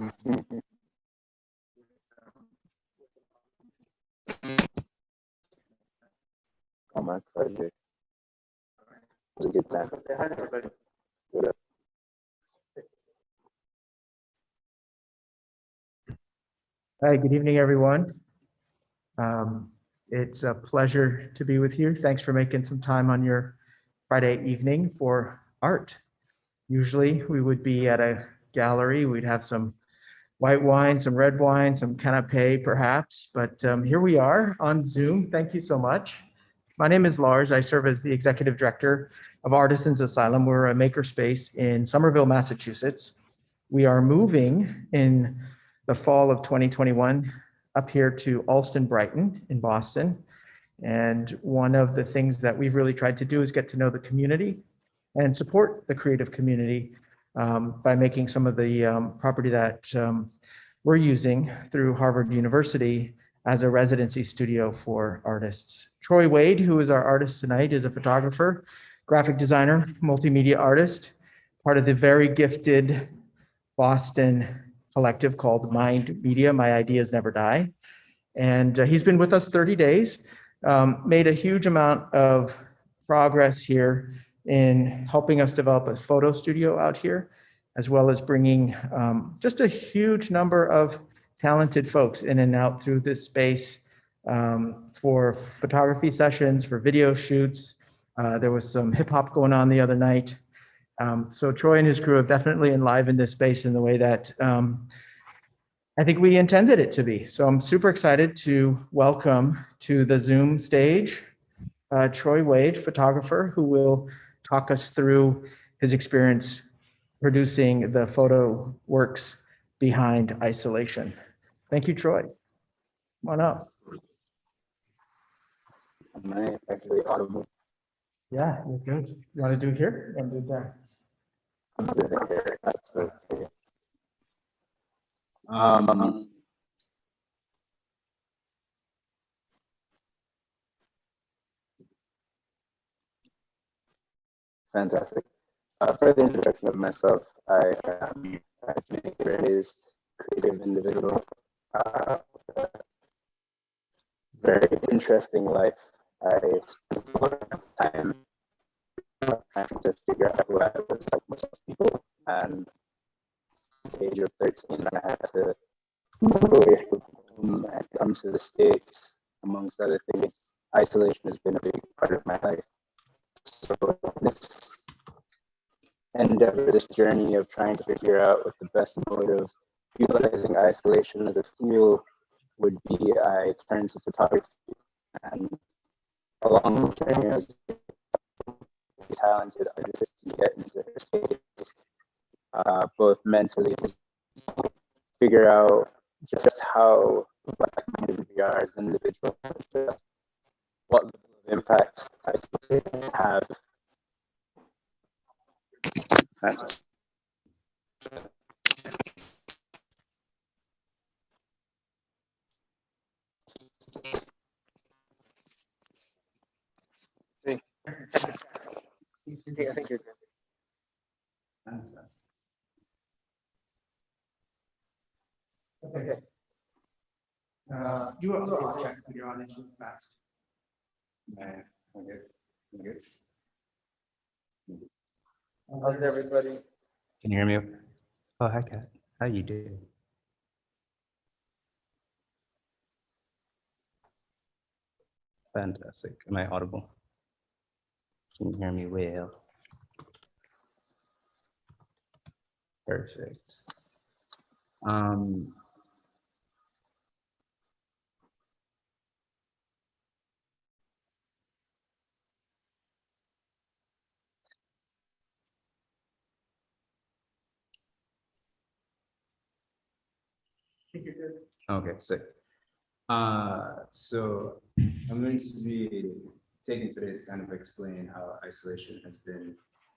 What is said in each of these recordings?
Oh, my pleasure. It was a good time. Say hi to everybody. Hi, good evening, everyone. It's a pleasure to be with you. Thanks for making some time on your Friday evening for art. Usually we would be at a gallery, we'd have some white wine, some red wine, some canapé perhaps, but here we are on Zoom. Thank you so much. My name is Lars. I serve as the executive director of Artisans Asylum. We're a makerspace in Somerville, Massachusetts. We are moving in the fall of 2021 up here to Allston Brighton in Boston. And one of the things that we've really tried to do is get to know the community and support the creative community by making some of the property that we're using through Harvard University as a residency studio for artists. Troy Wade, who is our artist tonight, is a photographer, graphic designer, multimedia artist, part of the very gifted Boston collective called Mind Media, My Ideas Never Die. And he's been with us 30 days, made a huge amount of progress here in helping us develop a photo studio out here, as well as bringing just a huge number of talented folks in and out through this space for photography sessions, for video shoots. There was some hip hop going on the other night. So Troy and his crew have definitely enlivened this space in the way that I think we intended it to be. So I'm super excited to welcome to the Zoom stage Troy Wade, photographer, who will talk us through his experience producing the photo works behind Isolation. Thank you, Troy. Come on up. Am I actually audible? Yeah, you're good. You want to do it here? You want to do it there? I'm doing it here. That's okay. Fantastic. For the introduction of myself, I am a music-raised creative individual. Very interesting life. I spent a lot of time trying to figure out who I was like most people, and at the age of 13, I had to move away from home and come to the States. Amongst other things, isolation has been a big part of my life. So this endeavor, this journey of trying to figure out what the best mode of utilizing isolation as a tool would be, I turned to photography, and along the journey, I was talented artists to get into their space, both mentally, figure out just how like-minded we are as individuals, just what level of impact isolation have. I think you're good. Okay. Do a check with your audience fast. I'm good. How's everybody? Can you hear me? Oh, hi, Kat. How you doing? Fantastic. Am I audible? Can you hear me well? Perfect. Okay, sick. So I'm going to be taking today to kind of explain how isolation has been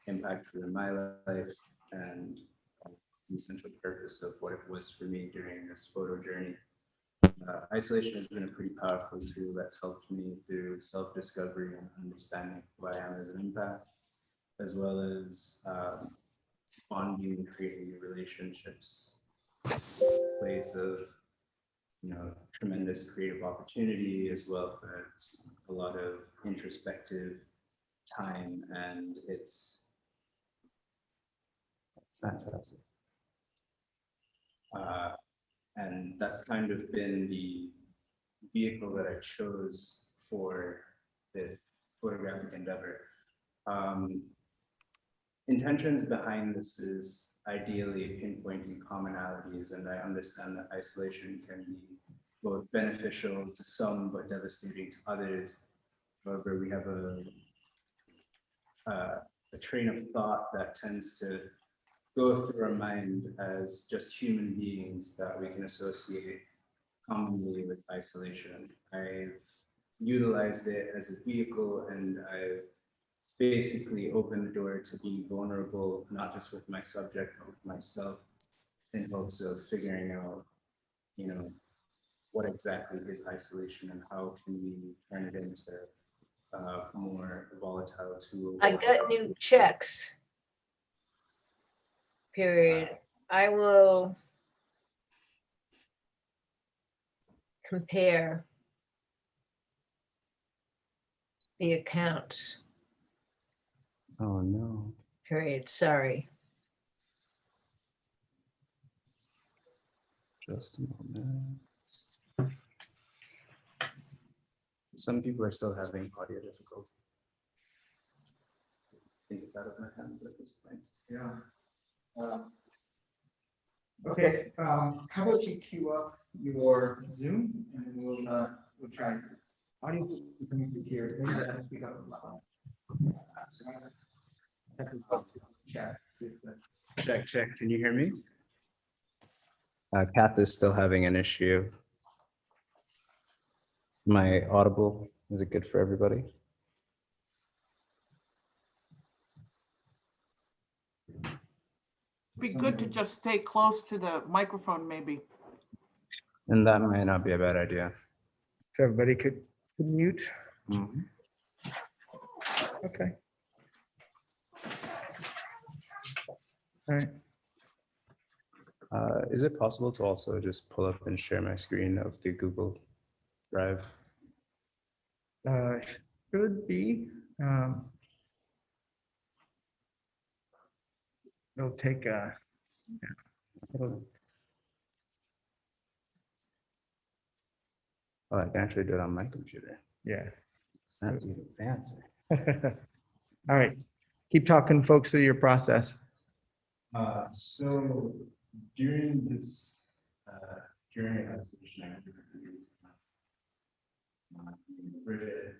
impactful in my life and the essential purpose of what it was for me during this photo journey. Isolation has been a pretty powerful tool that's helped me through self-discovery and understanding who I am as an empath, as well as bonding and creating new relationships place of, tremendous creative opportunity, as well as a lot of introspective time, and it's fantastic. And that's kind of been the vehicle that I chose for the photographic endeavor. Intentions behind this is ideally pinpointing commonalities, and I understand that isolation can be both beneficial to some but devastating to others. However, we have a train of thought that tends to go through our mind as just human beings that we can associate commonly with isolation. I've utilized it as a vehicle, and I've basically opened the door to being vulnerable, not just with my subject, but with myself, in hopes of figuring out, what exactly is isolation and how can we turn it into a more volatile tool. I got new checks. Period. I will compare the accounts. Oh, no. Period. Sorry. Just a moment. Some people are still having audio difficulty. I think it's out of my hands at this point. Yeah. Okay, how about you queue up your Zoom and we'll try audio from here. Maybe that has to speak up loud. Chat. Check, check. Can you hear me? Kath is still having an issue. My audible, is it good for everybody? Be good to just stay close to the microphone, maybe. And that might not be a bad idea. If everybody could mute. Mhm. Okay. All right. Is it possible to also just pull up and share my screen of the Google Drive? Should be. It'll take Oh, I can actually do it on my computer. yeah. It's not even fancy. All right. Keep talking, folks, through your process. So during this, during isolation, I interviewed Bridget,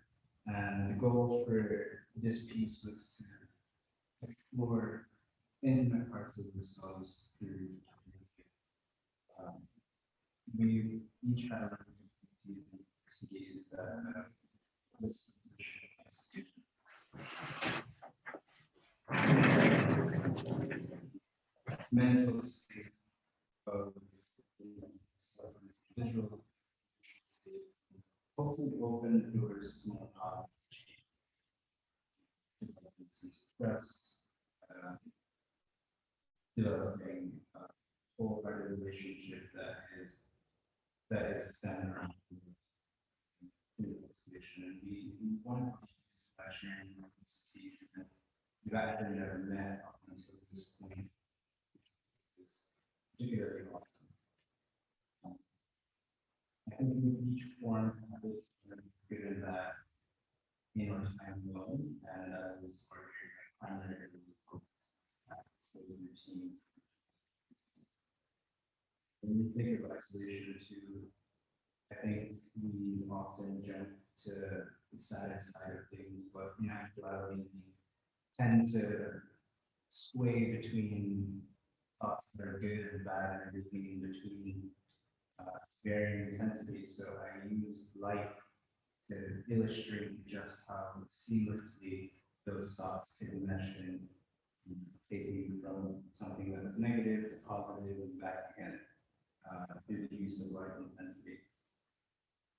and the goal for this piece was to explore intimate parts of themselves through we each had our complexities that this mental state of visual hopefully open the doors to more express developing a wholehearted relationship that is centered around investigation. And we wanted to use by sharing our investigation that we've actually never met up until this point. It's particularly awesome. I think in each form of it, given that time alone, and that was our primary focus routines. When you think of isolation too, I think we often jump to the sadder side of things, but in actuality, we tend to sway between thoughts that are good and bad, and everything in between, varying intensities. So I use light to illustrate just how seamlessly those thoughts can mesh and take you from something that is negative to positive and back again through the use of light intensity.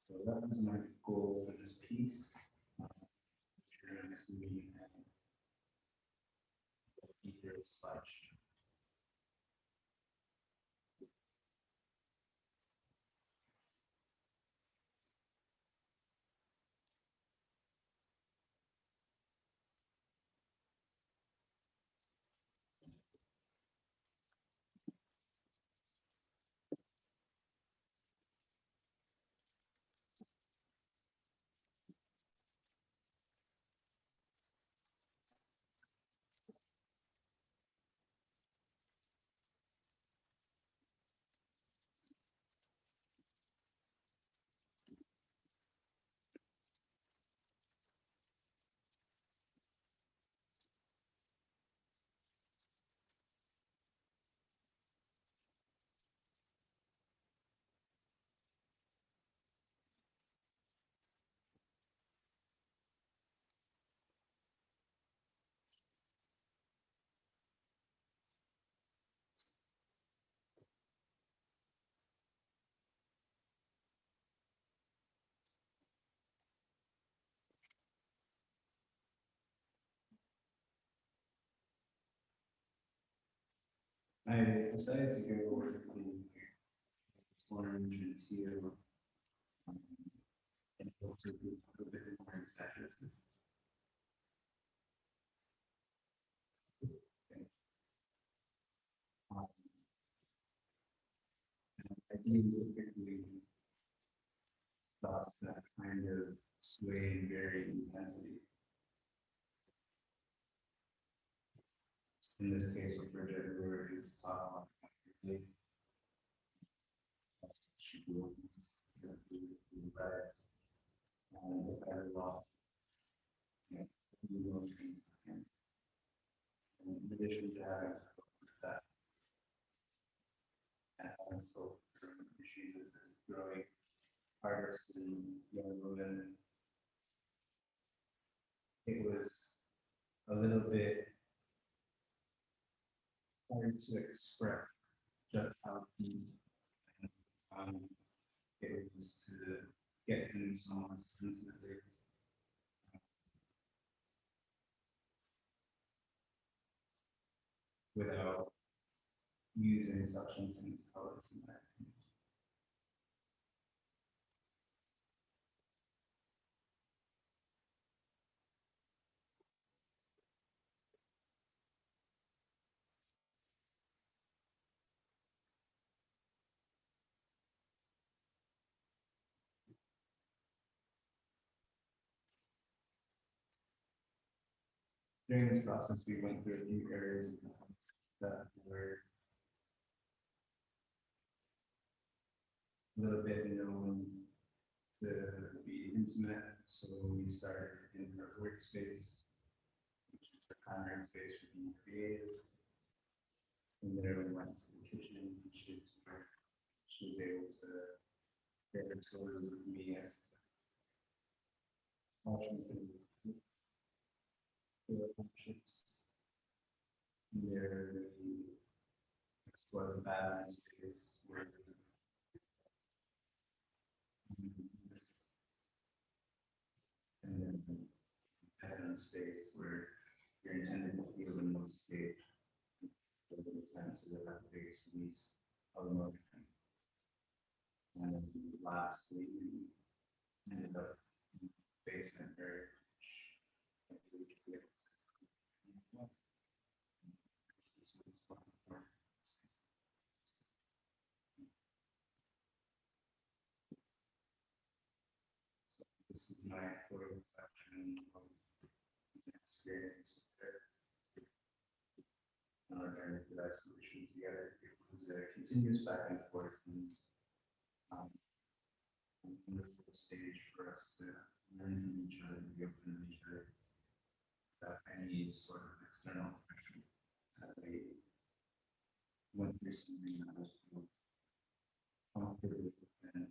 So that was my goal for this piece. I decided to go with the orange and teal, and also be a bit more exaggerated. Um, I do typically thoughts that kind of sway and vary in intensity. In this case, with Bridget, we were to talk about she was the reds, and the better law, emotions, and in addition to having that, and also issues as a growing artist and young women, it was a little bit hard to express just how deep and it was to get to know someone so intimately. Without using such intense colors in that. During this process, we went through a few areas of the house that were a little bit known to be intimate, so we started in her workspace, which is her primary space for being creative. And then we went to the kitchen, which is where she was able to get her stories with me as options and hardships. And there we explore the bathroom space where and then bedroom space where you're intended to feel the most safe. So that the biggest release of emotion. And then lastly, we ended up in the basement area. This is my photo reflection of the experience with her. And our journey to that solution together. It was a continuous back and forth and a wonderful stage for us to learn from each other and be open to each other without any sort of external pressure as I went through something that was comfortable and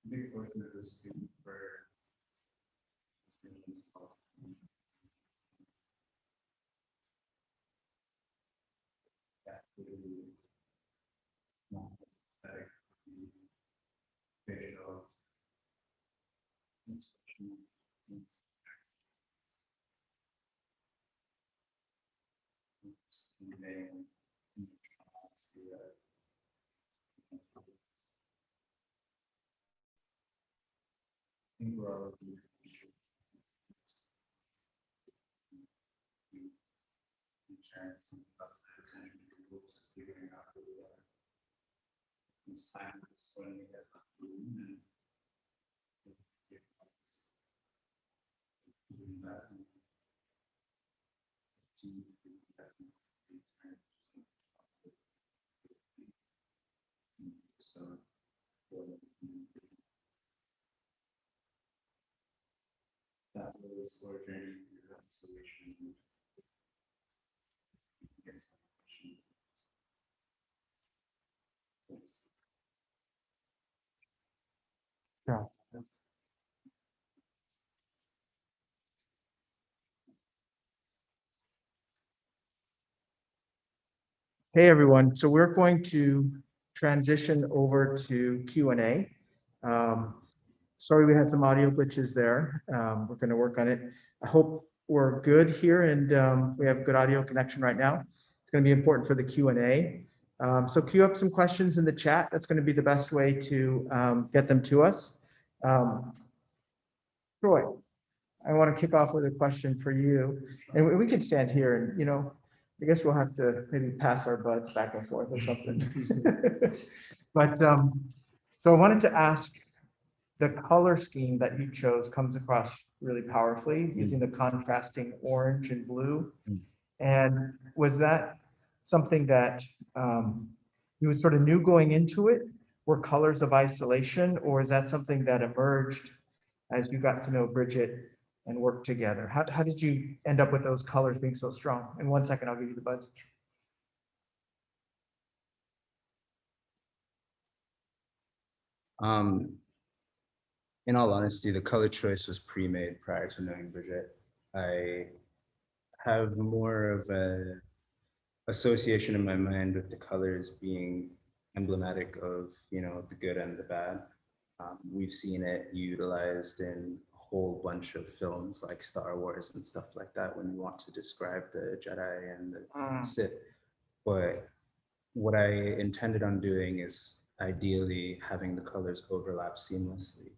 a big portion of this student for experience of that really not aesthetic, visual, inspirational. conveying. I think we're all figuring out who we are. It's time when we get the room and doing that. So that was our journey through reconciliation. Yeah. Hey, everyone. So we're going to transition over to Q&A. Sorry, we had some audio glitches there. We're going to work on it. I hope we're good here and we have good audio connection right now. It's going to be important for the Q&A. So queue up some questions in the chat. That's going to be the best way to get them to us. Troy, I want to kick off with a question for you. And we can stand here and, you know, I guess we'll have to maybe pass our buds back and forth or something. But so I wanted to ask, the color scheme that you chose comes across really powerfully using the contrasting orange and blue. And was that something that you sort of knew going into it were colors of isolation, or is that something that emerged as you got to know Bridget and worked together? How did you end up with those colors being so strong? In 1 second, I'll give you the buzz. In all honesty, the color choice was pre-made prior to knowing Bridget. I have more of a association in my mind with the colors being emblematic of, you know, the good and the bad. We've seen it utilized in a whole bunch of films like Star Wars and stuff like that when you want to describe the Jedi and the Sith. But what I intended on doing is ideally having the colors overlap seamlessly.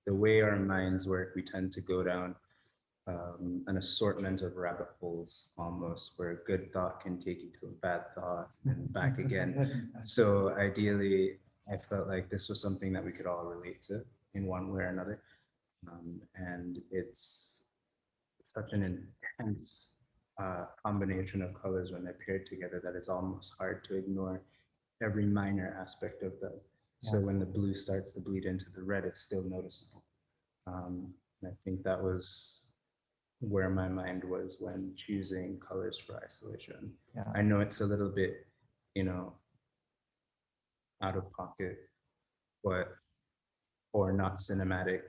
The way our minds work, we tend to go down an assortment of rabbit holes almost, where a good thought can take you to a bad thought and back again. So ideally, I felt like this was something that we could all relate to in one way or another. And it's such an intense combination of colors when they're paired together that it's almost hard to ignore every minor aspect of them. So when the blue starts to bleed into the red, it's still noticeable. And I think that was where my mind was when choosing colors for isolation. Yeah. I know it's a little bit, you know, out of pocket, or not cinematic,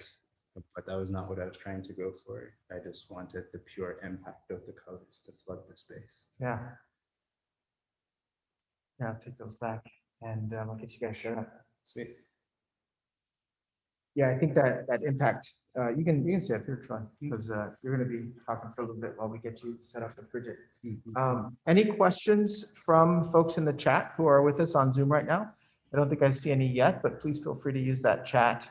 but that was not what I was trying to go for. I just wanted the pure impact of the colors to flood the space. Yeah. Yeah, I'll take those back and I'll get you guys set up. Sweet. Yeah, I think that impact, you can stay up here, Troy, because you're going to be talking for a little bit while we get you set up with Bridget. Any questions from folks in the chat who are with us on Zoom right now? I don't think I see any yet, but please feel free to use that chat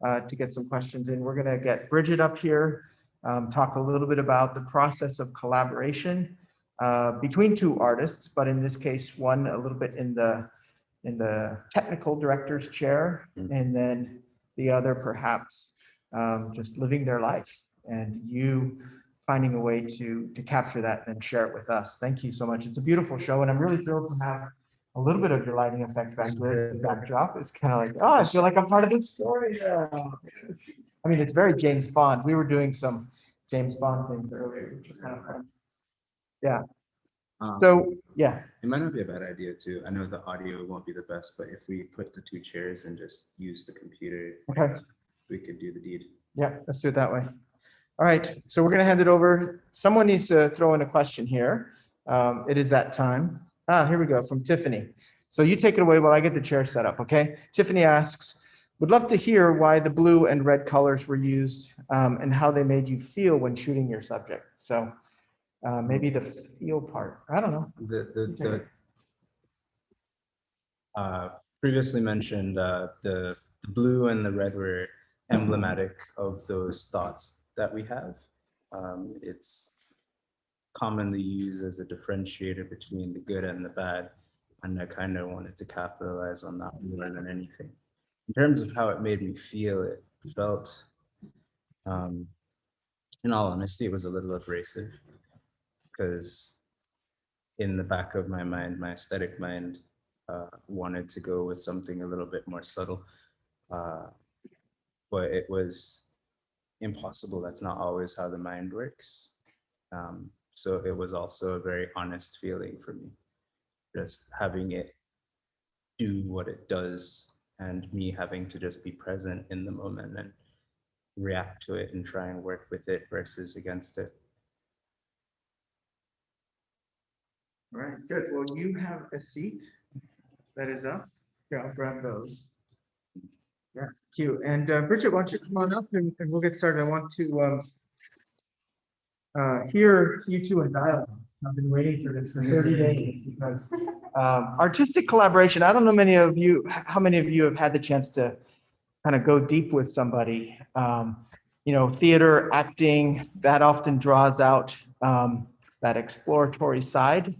to get some questions in. We're going to get Bridget up here, talk a little bit about the process of collaboration between two artists, but in this case, one a little bit in the technical director's chair, and then the other perhaps just living their life, and you finding a way to capture that and share it with us. Thank you so much. It's a beautiful show, and I'm really thrilled to have a little bit of your lighting effect back there as the backdrop. It's kind of like, oh, I feel like I'm part of this story now. I mean, it's very James Bond. We were doing some James Bond things earlier, which was kind of fun. Yeah. So, yeah. It might not be a bad idea too. I know the audio won't be the best, but if we put the two chairs and just use the computer, Okay. we could do the deed. Yeah, let's do it that way. All right, so we're gonna hand it over. Someone needs to throw in a question here. It is that time. Here we go, from Tiffany. So you take it away while I get the chair set up, okay? Tiffany asks, would love to hear why the blue and red colors were used and how they made you feel when shooting your subject. So maybe the feel part. I don't know. The previously mentioned, the blue and the red were emblematic of those thoughts that we have. It's commonly used as a differentiator between the good and the bad, and I kind of wanted to capitalize on that more than anything. In terms of how it made me feel, it felt, in all honesty, it was a little abrasive, because in the back of my mind, my aesthetic mind wanted to go with something a little bit more subtle, but it was impossible. That's not always how the mind works. So it was also a very honest feeling for me, just having it do what it does and me having to just be present in the moment and react to it and try and work with it versus against it. All right, good. Well, you have a seat that is up. Here, I'll grab those. Yeah, cute. And Bridget, why don't you come on up and we'll get started. I want to hear you two in dialogue. I've been waiting for this for 30 days because artistic collaboration, I don't know how many of you have had the chance to kind of go deep with somebody. Theater, acting, that often draws out that exploratory side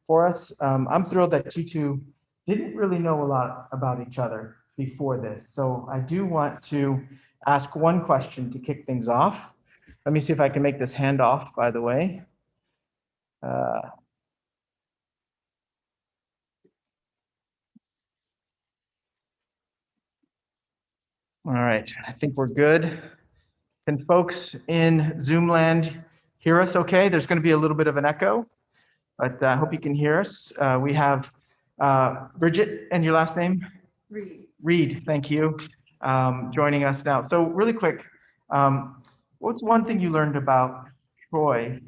for us. I'm thrilled that you two didn't really know a lot about each other before this. So I do want to ask one question to kick things off. Let me see if I can make this handoff, by the way. All right, I think we're good. Can folks in Zoom land hear us okay? There's going to be a little bit of an echo, but I hope you can hear us. We have Bridget, and your last name? Reed. Reed, thank you, joining us now. So really quick, what's one thing you learned about Troy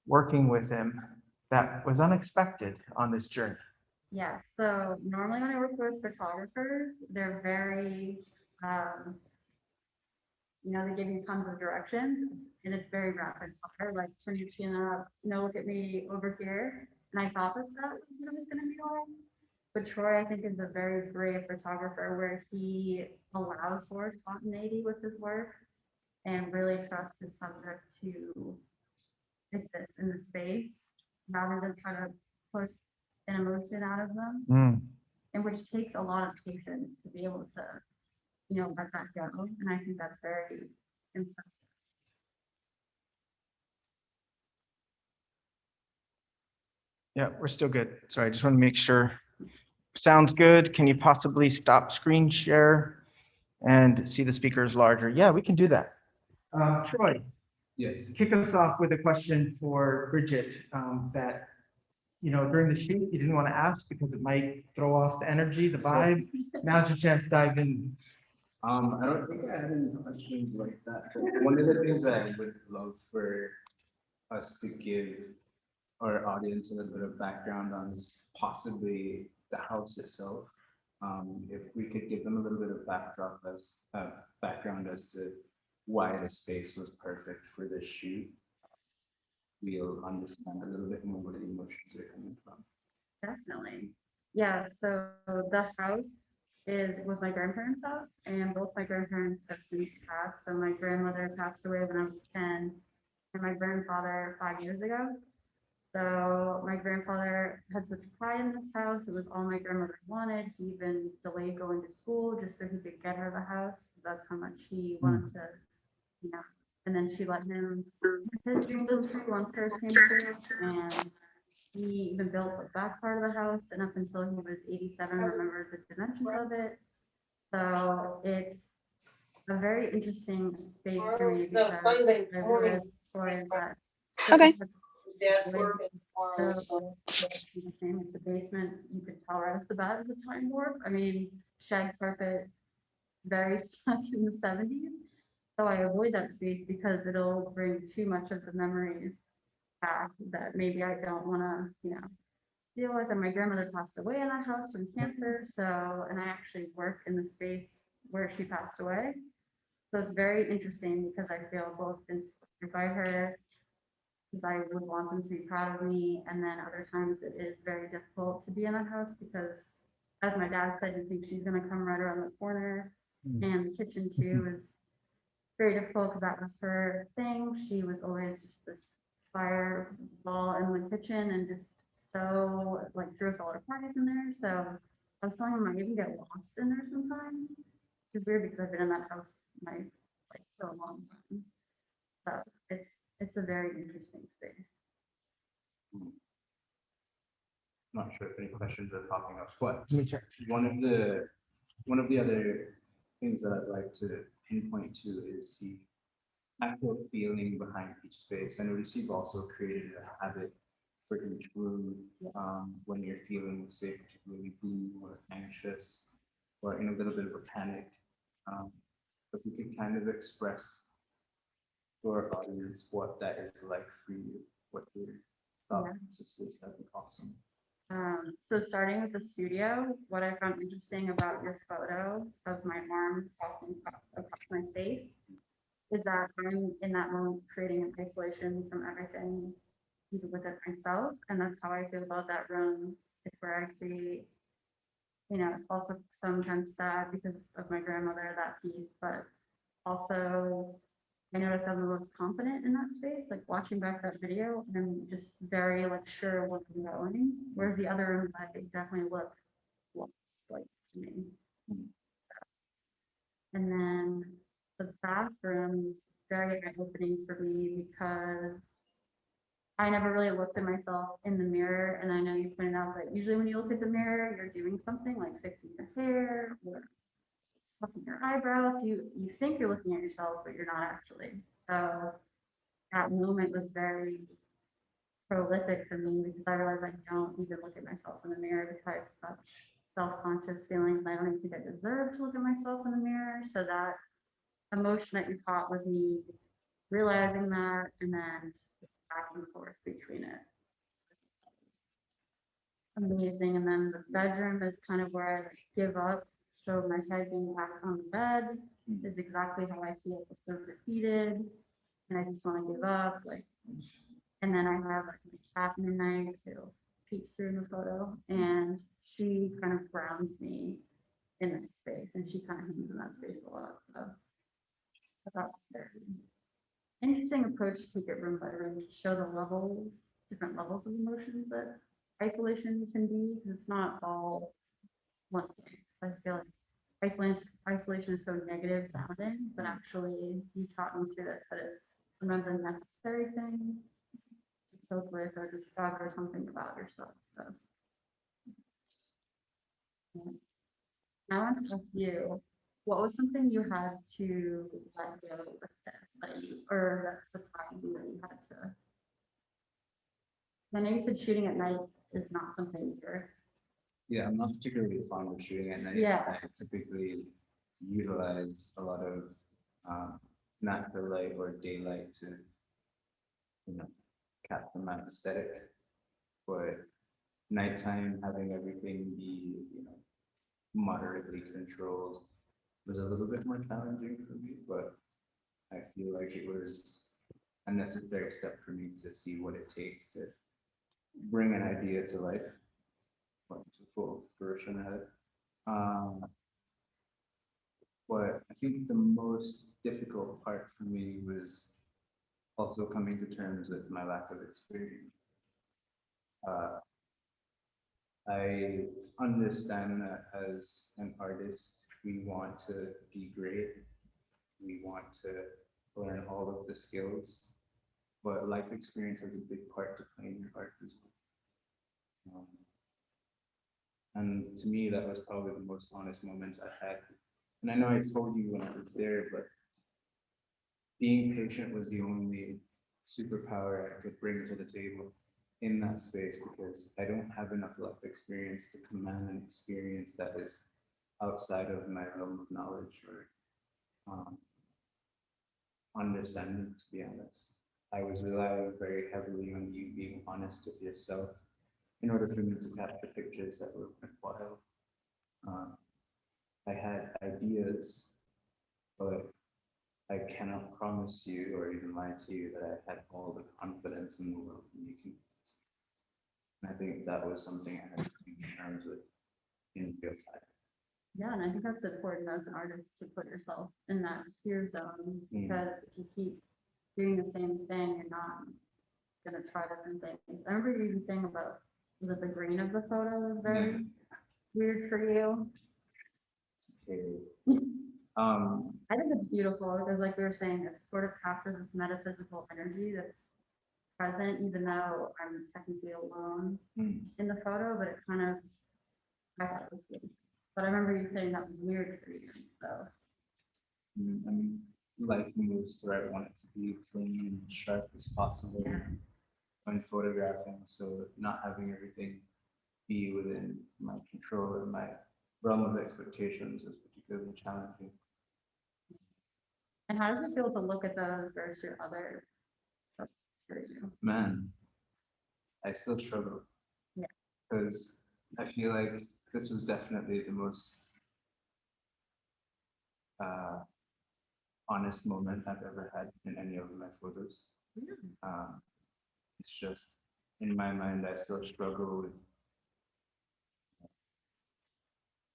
working with him that was unexpected on this journey? Yeah, so normally when I work with photographers, they're very, they give you tons of directions and it's very rapid fire, like turn your chin up, look at me over here. And I thought that was what it was going to be like. But Troy, I think, is a very brave photographer where he allows for spontaneity with his work and really trusts his subject to exist in the space rather than try to push an emotion out of them, and which takes a lot of patience to be able to, let that go. And I think that's very impressive. Yeah, we're still good. Sorry, I just want to make sure. Sounds good. Can you possibly stop screen share and see the speakers larger? Yeah, we can do that. Troy, Yes. kick us off with a question for Bridget that, during the shoot, you didn't want to ask because it might throw off the energy, the vibe. Now's your chance to dive in. I don't think I had any questions like that. But one of the things I would love for us to give our audience a little bit of background on is possibly the house itself. If we could give them a little bit of background as to why the space was perfect for this shoot, we'll understand a little bit more where the emotions are coming from. Definitely. Yeah, so the house was my grandparents' house, and both my grandparents have since passed. So my grandmother passed away when I was 10, and my grandfather 5 years ago. So my grandfather had such pride in this house. It was all my grandmother wanted. He even delayed going to school just so he could get her the house. That's how much he wanted to, and then she let him his dreams come true once hers came true. And he even built the back part of the house, and up until he was 87, remembered the dimensions of it. So it's a very interesting space for me because I realized that Okay. the basement, you could tell right off the bat is a time warp. I mean, shag carpet, very stuck in the 70s. So I avoid that space because it'll bring too much of the memories back that maybe I don't want to, deal with. And my grandmother passed away in that house from cancer. So, and I actually work in the space where she passed away. So it's very interesting because I feel both inspired by her because I would want them to be proud of me. And then other times it is very difficult to be in that house because, as my dad said, you think she's going to come right around the corner. And the kitchen too is very difficult because that was her thing. She was always just this fireball in the kitchen and just so like threw us all our parties in there. So I was telling him I even get lost in there sometimes. It's weird because I've been in that house my like for a long time. So it's a very interesting space. Not sure if any questions are popping up, but Let me check. one of the other things that I'd like to pinpoint to is the actual feeling behind each space. I notice you've also created a habit for each room when you're feeling, say, particularly blue or anxious or in a little bit of a panic. If you could kind of express for our audience what that is like for you, what your thought process is, that'd be awesome. So starting with the studio, what I found interesting about your photo of my arm crossing across my face is that I'm in that moment creating an isolation from everything, even within myself. And that's how I feel about that room. It's where I create, it's also sometimes sad because of my grandmother, that piece, but also I noticed I'm the most confident in that space, like watching back that video, and I'm just very like sure what I'm going. Whereas the other rooms, I definitely look lost, like to me. And then the bathroom is very eye-opening for me because I never really looked at myself in the mirror. And I know you pointed out that usually when you look at the mirror, you're doing something like fixing your hair or plucking your eyebrows. You think you're looking at yourself, but you're not actually. So that moment was very prolific for me because I realized I don't even look at myself in the mirror because I have such self-conscious feelings. I don't even think I deserve to look at myself in the mirror. So that emotion that you caught was me realizing that, and then just this back and forth between it. Amazing. And then the bedroom is kind of where I like give up. So my head being back on the bed is exactly how I feel. It's so defeated, and I just want to give up. Like, and then I have like my cat Midnight who peeks through in the photo, and she kind of grounds me in that space, and she kind of hangs in that space a lot. So I thought it was very interesting approach to take it room by room to show the levels, different levels of emotions that isolation can be, because it's not all one thing. So I feel like isolation is so negative sounding, but actually you taught me through this that it's sometimes a necessary thing to cope with or discover something about yourself. So yeah. I want to ask you, what was something you had to let go with this, that you, or that surprised you that you had to? I know you said shooting at night is not something you're. Yeah, I'm not particularly fond of shooting at night. Yeah. I typically utilize a lot of natural light or daylight to, capture my aesthetic. But nighttime, having everything be, moderately controlled was a little bit more challenging for me, but I feel like it was a necessary step for me to see what it takes to bring an idea to life, to full fruition at it. But I think the most difficult part for me was also coming to terms with my lack of experience. I understand that as an artist, we want to be great. We want to learn all of the skills, but life experience has a big part to play in your art as well. And to me, that was probably the most honest moment I had. And I know I told you when I was there, but being patient was the only superpower I could bring to the table in that space, because I don't have enough life experience to command an experience that is outside of my realm of knowledge or understanding, to be honest. I was relying very heavily on you being honest with yourself in order for me to capture pictures that were worthwhile. I had ideas, but I cannot promise you or even lie to you that I had all the confidence in the world in making this. And I think that was something I had to come to terms with in real time. Yeah, and I think that's important as an artist to put yourself in that fear zone, because if you keep doing the same thing, you're not gonna try different things. I remember you even saying about the green of the photo was very weird for you. It's okay. I think it's beautiful because, like we were saying, it sort of captures this metaphysical energy that's present, even though I'm technically alone in the photo, but it kind of, I thought it was good. But I remember you saying that was weird for you, so. I mean, like moves through, I want it to be clean and sharp as possible when photographing. So not having everything be within my control or my realm of expectations was particularly challenging. And how does it feel to look at those versus your other photos for you? Man, I still struggle. Yeah. Because I feel like this was definitely the most honest moment I've ever had in any of my photos. It's just in my mind, I still struggle with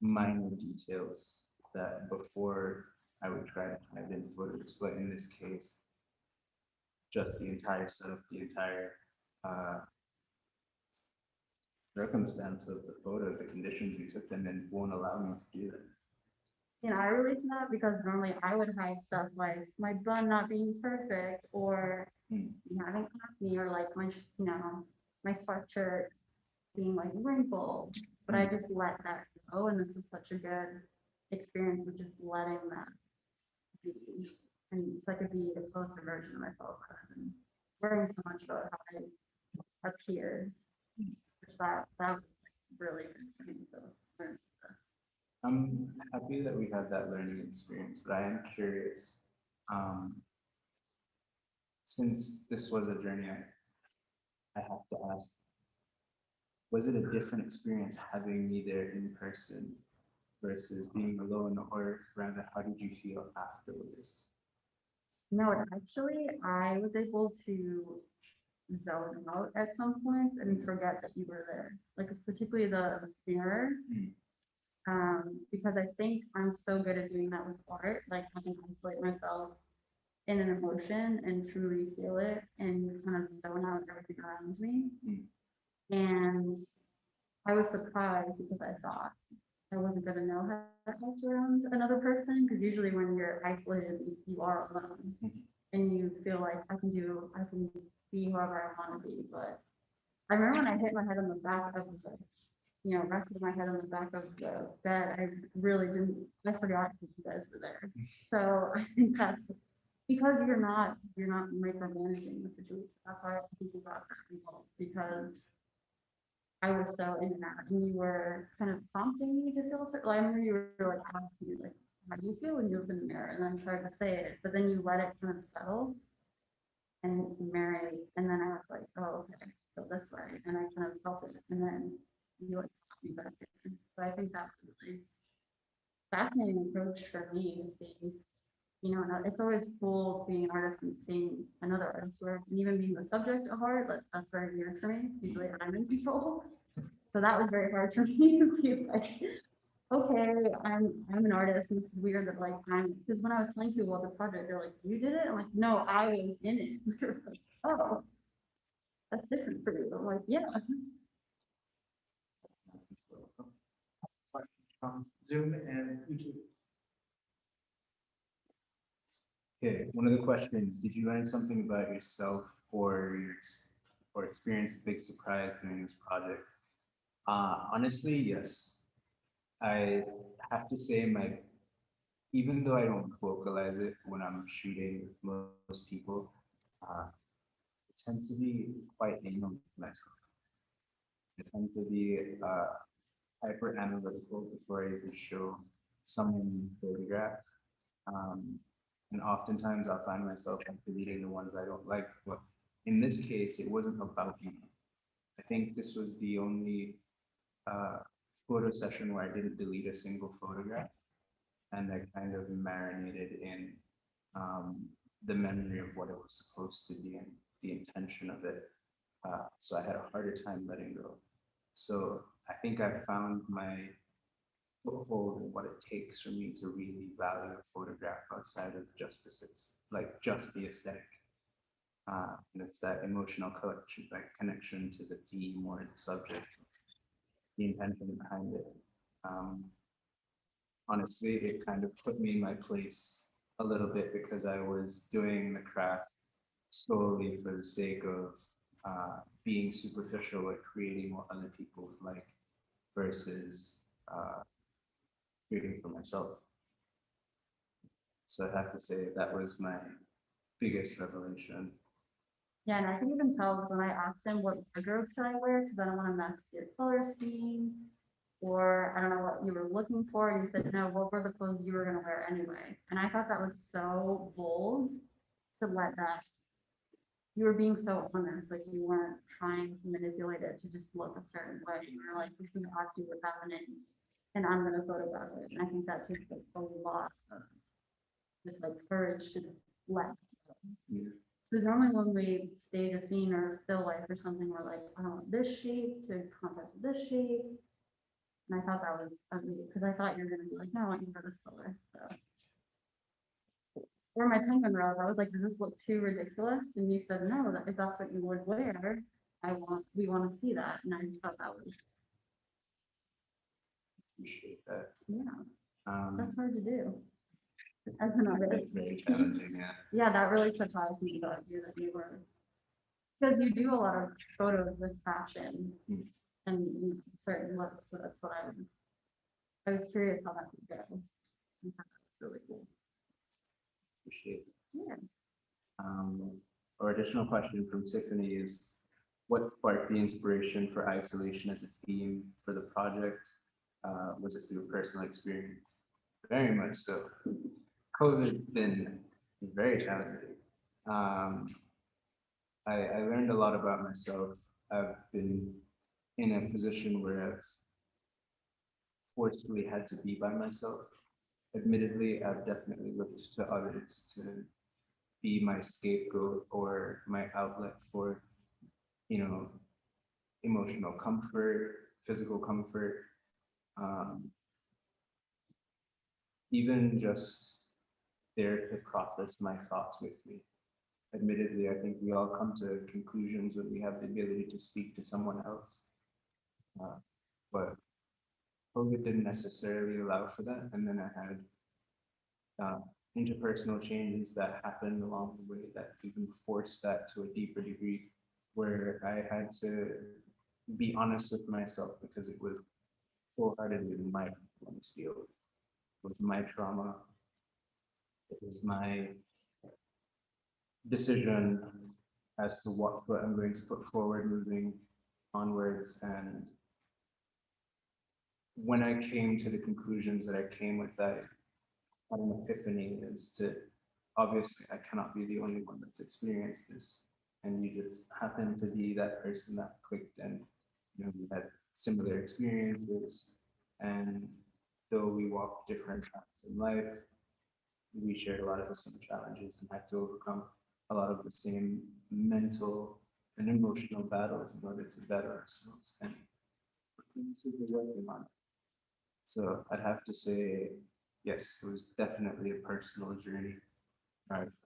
minor details that before I would try to hide in photos, but in this case, just the entire setup, the entire circumstance of the photo, the conditions we took them in won't allow me to do that. And I relate to that because normally I would hide stuff like my bun not being perfect, or having acne, or like my, my sweatshirt being like wrinkled. But I just let that go, and this was such a good experience with just letting that be. And it's like a closer version of myself rather than worrying so much about how I appeared. Which that was like really good for me to learn. I'm happy that we had that learning experience, but I am curious, since this was a journey, I have to ask, was it a different experience having me there in person versus being alone, or rather, how did you feel afterwards? No, actually, I was able to zone out at some point and forget that you were there. Like, it's particularly the mirror. Because I think I'm so good at doing that with art, like I can isolate myself in an emotion and truly feel it and kind of zone out everything around me. And I was surprised because I thought I wasn't gonna know how to act around another person, because usually when you're isolated, you are alone and you feel like I can be whoever I want to be. But I remember when I hit my head on the back of rested my head on the back of the bed, I really didn't, I forgot that you guys were there. So I think that's because you're not micromanaging the situation. That's why I think about that result, because I was so in that, and you were kind of prompting me to feel certain. I remember you were like asking me like, how do you feel when you look in the mirror? And then I started to say it, but then you let it kind of settle and marinate. And then I was like, oh, okay, I feel this way. And I kind of felt it. And then you like taught me better. So I think that's really fascinating approach for me to see, and it's always cool being an artist and seeing another artist work, and even being the subject of art, like that's very weird for me. Usually I'm in control. So that was very hard for me to be like, okay, I'm an artist, and this is weird that like because when I was telling people about the project, they're like, you did it? I'm like, no, I was in it. They're like, oh, that's different for you. I'm like, yeah. From Zoom and YouTube. Okay, one of the questions, did you learn something about yourself or experience a big surprise during this project? Honestly, yes. I have to say even though I don't vocalize it when I'm shooting with most people, I tend to be quite anal with myself. I tend to be hyper analytical before I even show someone photograph. And oftentimes I'll find myself deleting the ones I don't like. But in this case, it wasn't about me. I think this was the only photo session where I didn't delete a single photograph, and I kind of marinated in the memory of what it was supposed to be and the intention of it. So I had a harder time letting go. So I think I found my foothold in what it takes for me to really value a photograph outside of like just the aesthetic. And it's that emotional collection, like connection to the theme or the subject, the intention behind it. Honestly, it kind of put me in my place a little bit because I was doing the craft solely for the sake of being superficial at creating what other people would like versus creating for myself. So I have to say that was my biggest revelation. Yeah, and I can even tell because when I asked him what wardrobe should I wear, because I don't want to mess with your color scheme, or I don't know what you were looking for, and you said, no, what were the clothes you were gonna wear anyway? And I thought that was so bold to let that, you were being so honest, like you weren't trying to manipulate it to just look a certain way. You were like, this is actually what's happening, and I'm gonna photograph it. And I think that takes like a lot of just like courage to let go. Yeah. Because normally when we stage a scene or still life or something, we're like, I don't want this shape to contrast with this shape. And I thought that was ugly because I thought you were gonna be like, no, I want you to wear this color. So, or my penguin rose, I was like, does this look too ridiculous? And you said no, that if that's what you would wear, we want to see that. And I just thought that was, Appreciate that. yeah, Um, that's hard to do as an it's artist. very challenging, yeah. Yeah, that really surprised me about you that you were, because you do a lot of photos with fashion Mm. and certain looks, so that's what I was curious how that would go. I thought that was really cool. Appreciate it. Yeah. Our additional question from Tiffany is, what sparked the inspiration for isolation as a theme for the project? Was it through personal experience? Very much so. COVID's been very challenging. I learned a lot about myself. I've been in a position where I've forcefully had to be by myself. Admittedly, I've definitely looked to others to be my scapegoat or my outlet for, you know, emotional comfort, physical comfort, um, even just there to process my thoughts with me. Admittedly, I think we all come to conclusions when we have the ability to speak to someone else. But COVID didn't necessarily allow for that. And then I had interpersonal changes that happened along the way that even forced that to a deeper degree, where I had to be honest with myself because it was wholeheartedly my problem to deal with. It was my trauma. It was my decision as to what foot I'm going to put forward moving onwards. And when I came to the conclusions that I came with, I had an epiphany as to, obviously I cannot be the only one that's experienced this. And you just happen to be that person that clicked, and we had similar experiences. And though we walked different paths in life, we shared a lot of the same challenges and had to overcome a lot of the same mental and emotional battles in order to better ourselves. And this is the working on it. So I'd have to say, yes, it was definitely a personal journey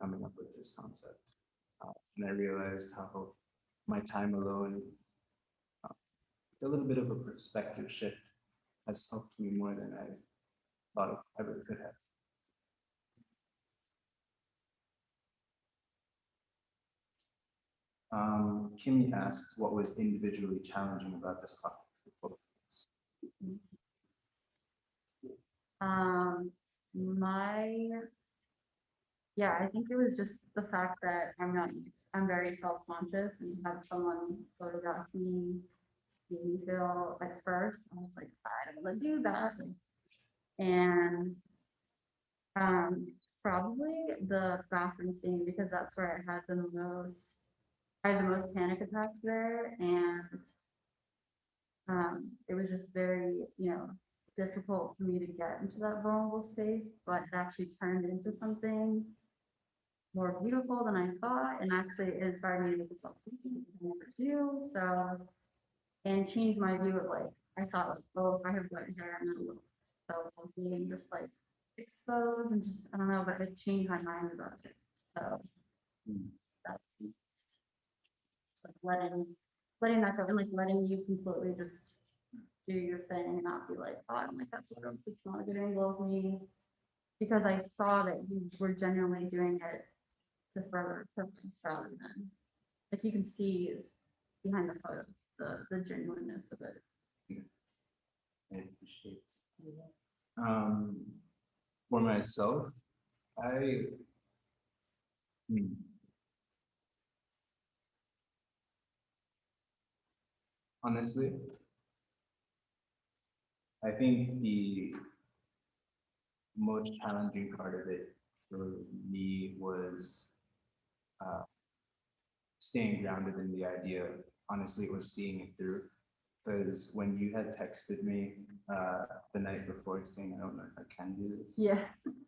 coming up with this concept. And I realized how my time alone, a little bit of a perspective shift, has helped me more than I thought I ever could have. Kimmy asked what was individually challenging about this project for both of us. Yeah, I think it was just the fact that I'm very self-conscious, and to have someone photograph me made me feel at first, I was like, I don't want to do that. And probably the bathroom scene, because that's where I had the most panic attacks there. And it was just very, difficult for me to get into that vulnerable space, but it actually turned into something more beautiful than I thought, and actually it inspired me to make a self-painting, which I never do, so, and changed my view of like, I thought like, oh, if I have wet hair, I'm gonna look so funky and just like exposed and just, I don't know, but it changed my mind about it, so that's just like letting that go and like letting you completely just do your thing and not be like, oh, I don't like that photo, it's not a good angle of me. Because I saw that you were genuinely doing it to further a purpose rather than, like you can see behind the photos, the genuineness of it. I appreciate. Um, for myself, I hmm, honestly, I think the most challenging part of it for me was uh, staying grounded in the idea. Honestly, it was seeing it through. Because when you had texted me the night before saying, I don't know if I can do this, Yeah,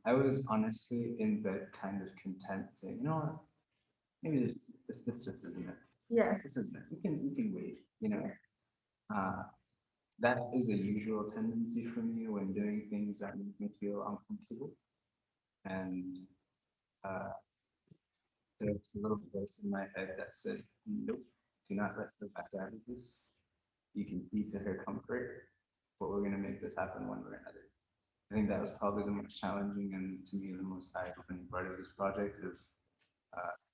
I was honestly in bed kind of content saying, you know what, maybe this just isn't it. yeah, This isn't it. We can wait, you know. Uh, that is a usual tendency for me when doing things that make me feel uncomfortable. And uh, there's a little voice in my head that said, nope, do not let her back out of this. You can feed to her comfort, but we're going to make this happen one way or another. I think that was probably the most challenging and to me the most eye-opening part of this project is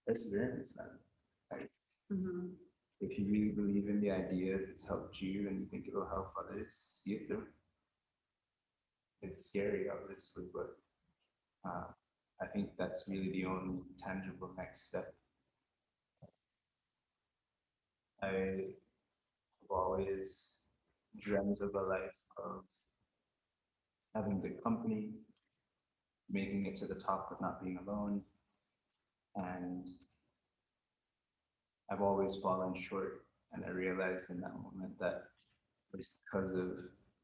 perseverance, man. Like, mhm, if you really believe in the idea, it's helped you and you think it'll help others, see it through. It's scary, obviously, but uh, I think that's really the only tangible next step. I have always dreamt of a life of having good company, making it to the top but not being alone, and I've always fallen short. And I realized in that moment that it was because of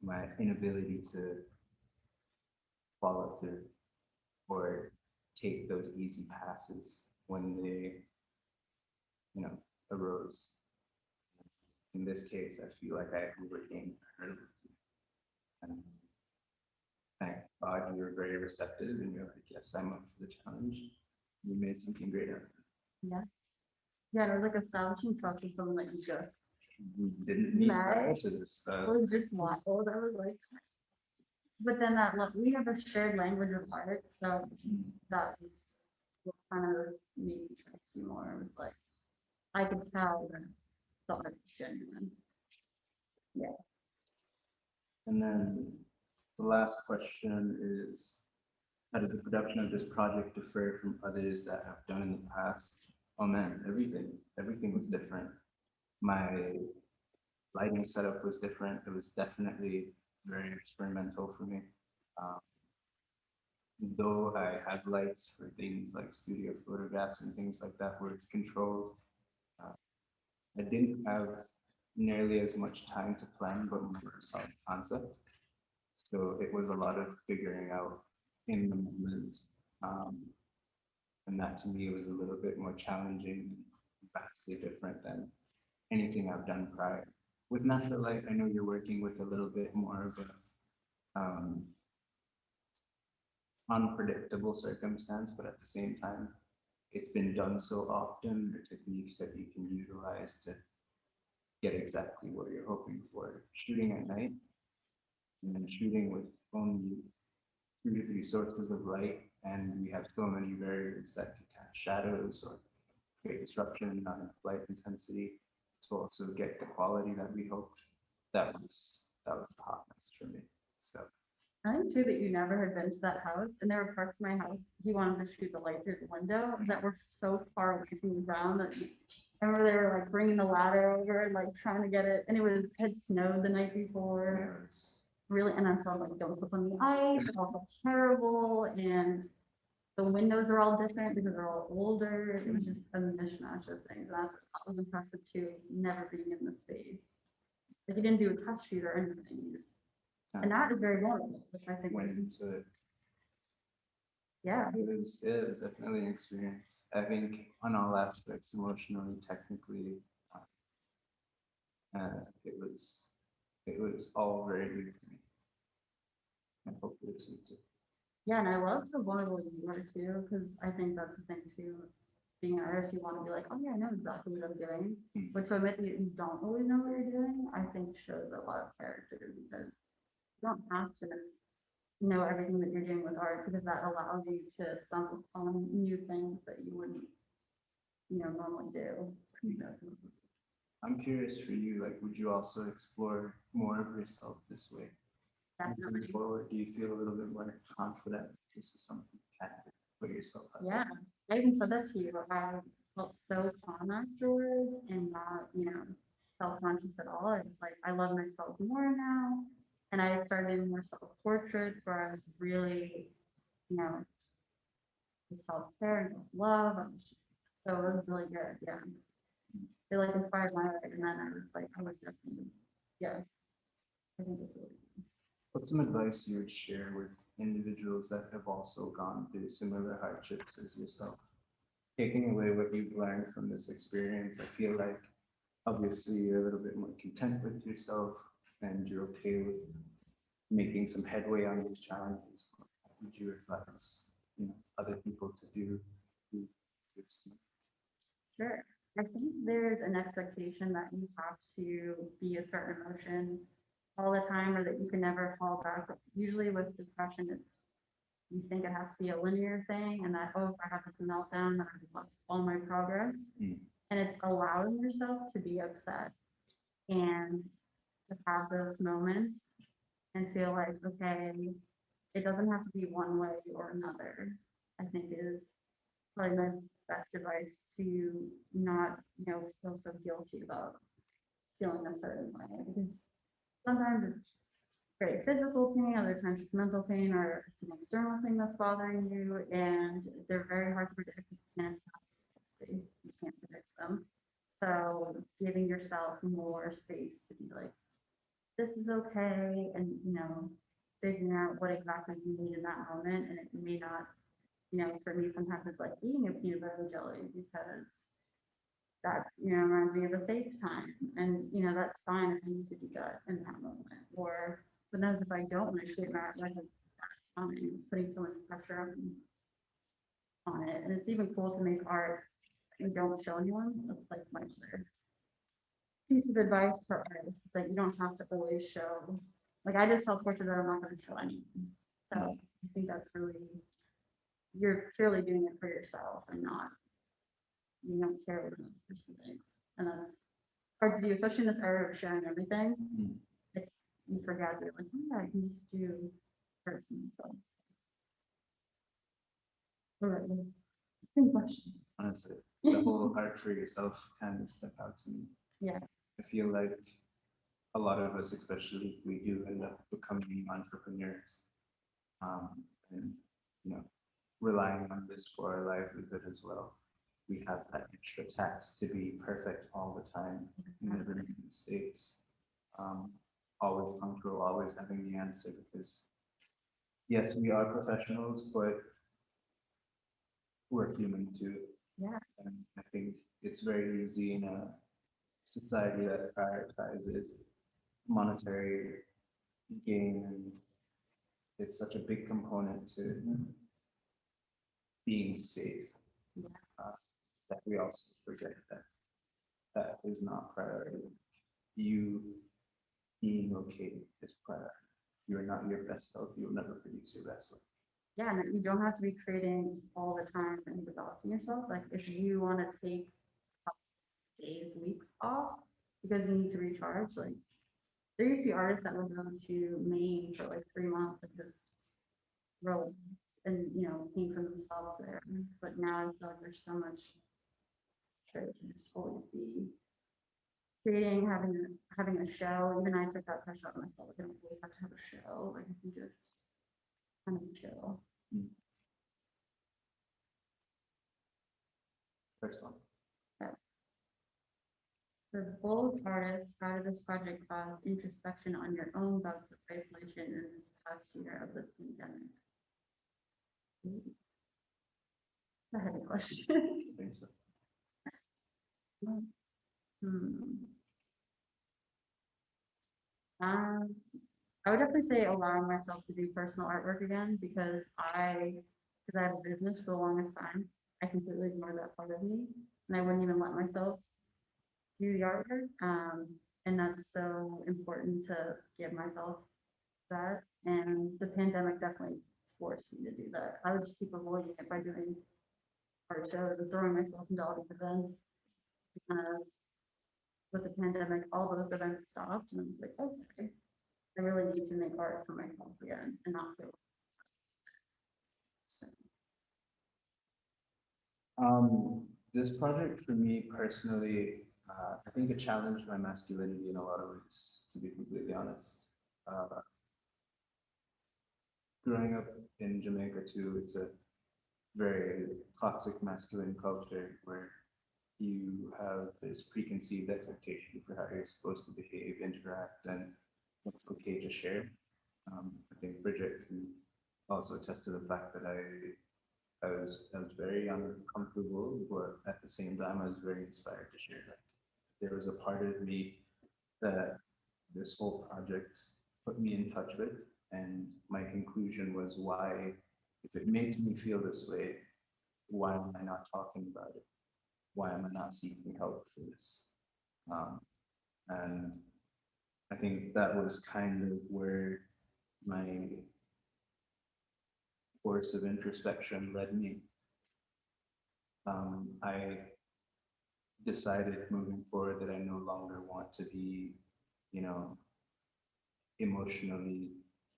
my inability to follow through or take those easy passes when they, you know, arose. In this case, I feel like I overcame a hurdle. And thank God you were very receptive and you're like, yes, I'm up for the challenge. You made something great out of it. yeah. Yeah, it was like establishing trust with someone that you just We didn't meet prior met. to this. It was just wild. I was like, but then that like we have a shared language of art, so that was what kind of made me trust you more. It was like I could tell that the art was genuine. Yeah. And then the last question is, how did the production of this project differ from others that I've done in the past? Oh man, everything was different. My lighting setup was different. It was definitely very experimental for me. Um, though I have lights for things like studio photographs and things like that where it's controlled, uh, I didn't have nearly as much time to plan, but more solid concept. So it was a lot of figuring out in the moment. Um, and that to me was a little bit more challenging, vastly different than anything I've done prior. With natural light, I know you're working with a little bit more of a unpredictable circumstance, but at the same time, it's been done so often, the techniques that you can utilize to get exactly what you're hoping for. Shooting at night and then shooting with only 2 to 3 sources of light, and we have so many variables that can cast shadows or create disruption on light intensity to also get the quality that we hoped. That was the hotness for me. So I think too that you never had been to that house, and there were parts of my house he wanted to shoot the light through the window that were so far away from the ground that I remember they were like bringing the ladder over and like trying to get it, and it had snowed the night before. there was Really, and I felt like don't slip on the ice. It all felt terrible, and the windows are all different because they're all older. It was just a mishmash of things. And that was impressive too, never being in the space. Like you didn't do a test shoot or anything. You just, and that is very vulnerable, which I think went is into it. Yeah, It was definitely an experience. I think on all aspects, emotionally, technically, it was all very new to me. And hopefully it's you too. yeah, and I love how vulnerable you are too, because I think that's the thing too. Being an artist, you want to be like, oh yeah, I know exactly what I'm doing. Mm. But to admit that you don't always know what you're doing, I think shows a lot of character because you don't have to know everything that you're doing with art because that allows you to stumble upon new things that you wouldn't, normally do. So, I'm curious for you, like, would you also explore more of yourself this way? Moving definitely. forward, do you feel a little bit more confident this is something you can put yourself out Yeah, I even said that to you. I felt so calm afterwards and not, self-conscious at all. It's like I love myself more now. And I started doing more self-portraits where I was really, you know, self-care and self-love. I was just, so it was really good. Yeah. It like inspired my life. And then I was like, I was definitely, yeah, I think it's really good. What's some advice you would share with individuals that have also gone through similar hardships as yourself? Taking away what you've learned from this experience, I feel like obviously you're a little bit more content with yourself and you're okay with making some headway on these challenges. What would you advise, other people to do? who- who's- Sure. I think there's an expectation that you have to be a certain emotion all the time or that you can never fall back. Usually with depression, you think it has to be a linear thing and that, oh, if I have this meltdown, then I've lost all my progress. Mm. And it's allowing yourself to be upset and to have those moments and feel like, okay, it doesn't have to be one way or another, I think is probably my best advice to not, feel so guilty about feeling a certain way because sometimes it's very physical pain, other times it's mental pain or it's an external thing that's bothering you, and they're very hard to predict. You can't predict them. So giving yourself more space to be like, this is okay, and figuring out what exactly you need in that moment, and it may not, for me sometimes it's like eating a peanut butter and jelly because that reminds me of a safe time, and that's fine if I need to do that in that moment. Or sometimes if I don't want to share that, like that's fine. Putting so much pressure on it, and it's even cool to make art and don't show anyone. That's like my other piece of advice for artists. It's like you don't have to always show. Like I just self-portrait that I'm not going to show anyone. So I think that's really you're purely doing it for yourself and not you don't care what another person thinks. And that's hard to do, especially in this era of sharing everything. Mm. It's you forget you're like, oh yeah, I can just do art for myself. All right. Good question. Honestly, the whole art for yourself kind of stuck out to me. Yeah. I feel like a lot of us, especially if we do end up becoming entrepreneurs, and relying on this for our livelihood as well. We have that extra tax to be perfect all the time, never making mistakes, always punctual, always having the answer. Because yes, we are professionals, but we're human too. Yeah. And I think it's very easy in a society that prioritizes monetary gain, and it's such a big component to being safe, Yeah. that we also forget that that is not priority. You being okay is priority. You're not your best self, you'll never produce your best self. Yeah, and you don't have to be creating all the time and exhausting yourself. Like if you want to take days, weeks off because you need to recharge, like there used to be artists that would go to Maine for like 3 months and just relax and paint for themselves there. But now I feel like there's so much pressure to just always be creating, having a show. Even I took that pressure on myself. I don't always have to have a show. Like I can just kind of chill. First one. For both artists, how did this project cause introspection on your own bouts of isolation in this past year of the pandemic? a heavy question. I think so. Hmm. Um, I would definitely say allowing myself to do personal artwork again because I have a business for the longest time, I completely ignored that part of me, and I wouldn't even let myself do the artwork. And that's so important to give myself that. And the pandemic definitely forced me to do that. I would just keep avoiding it by doing art shows and throwing myself into all these events. With the pandemic, all those events stopped, and I was like, okay, I really need to make art for myself again and not feel. So, This project for me personally, I think it challenged my masculinity in a lot of ways, to be completely honest. Growing up in Jamaica too, it's a very toxic masculine culture where you have this preconceived expectation for how you're supposed to behave, interact, and what's okay to share. I think Bridget can also attest to the fact that I was very uncomfortable, but at the same time, I was very inspired to share that. There was a part of me that this whole project put me in touch with, and my conclusion was why, if it makes me feel this way, why am I not talking about it? Why am I not seeking help for this? And I think that was kind of where my course of introspection led me. I decided moving forward that I no longer want to be, you know, emotionally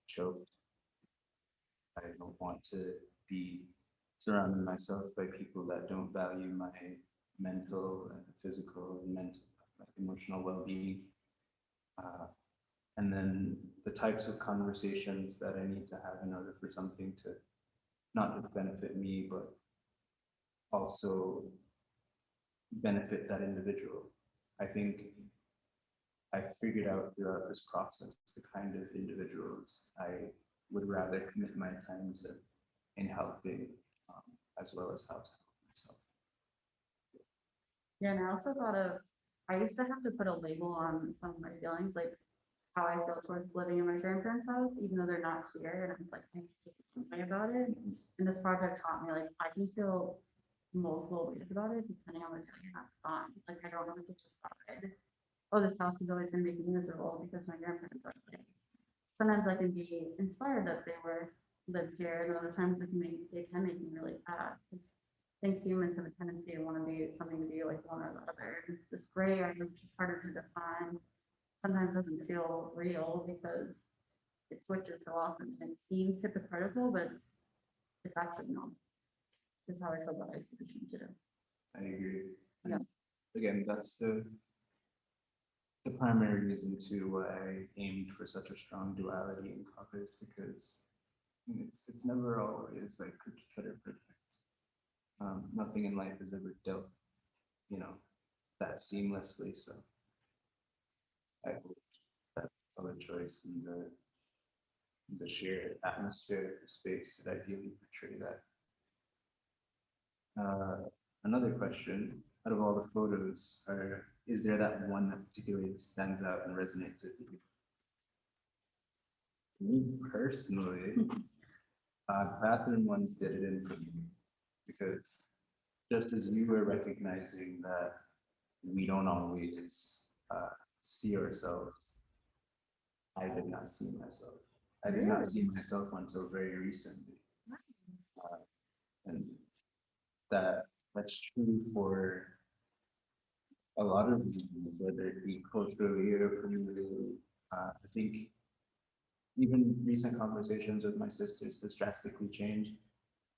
choked. I don't want to be surrounding myself by people that don't value my mental and physical and mental, like emotional well-being. And then the types of conversations that I need to have in order for something to not just benefit me, but also benefit that individual. I think I figured out throughout this process the kind of individuals I would rather commit my time to in helping, as well as how to help myself. yeah, and I also thought of, I used to have to put a label on some of my feelings, like how I feel towards living in my grandparents' house, even though they're not here. And I was like, I have to do something about it. And this project taught me, like, I can feel multiple ways about it, depending on what's going on. That's fine. Like, I don't want to just decide, oh, this house is always going to make me miserable because my grandparents are there. Sometimes I can be inspired that they were lived here, and other times they can make me really sad. Because I think humans have a tendency to want to be something to be like one or the other. And this gray area is just harder to define. Sometimes doesn't feel real because it switches so often. And it seems hypocritical, but it's actually not. Is how I feel about isolation too. I agree. Yeah. Again, that's the primary reason too why I aimed for such a strong duality in covers, because it's never always like cookie cutter perfect. Nothing in life is ever dealt, you know, that seamlessly. So I hope that color choice and the sheer atmosphere of the space that ideally portray that. Another question, out of all the photos, is there that one that particularly stands out and resonates with you? Me personally, bathroom ones did it in for me, because just as you were recognizing that we don't always see ourselves, I did not see myself. I did not see myself until very recently. And that's true for a lot of reasons, whether it be culturally or communally. I think even recent conversations with my sisters has drastically changed,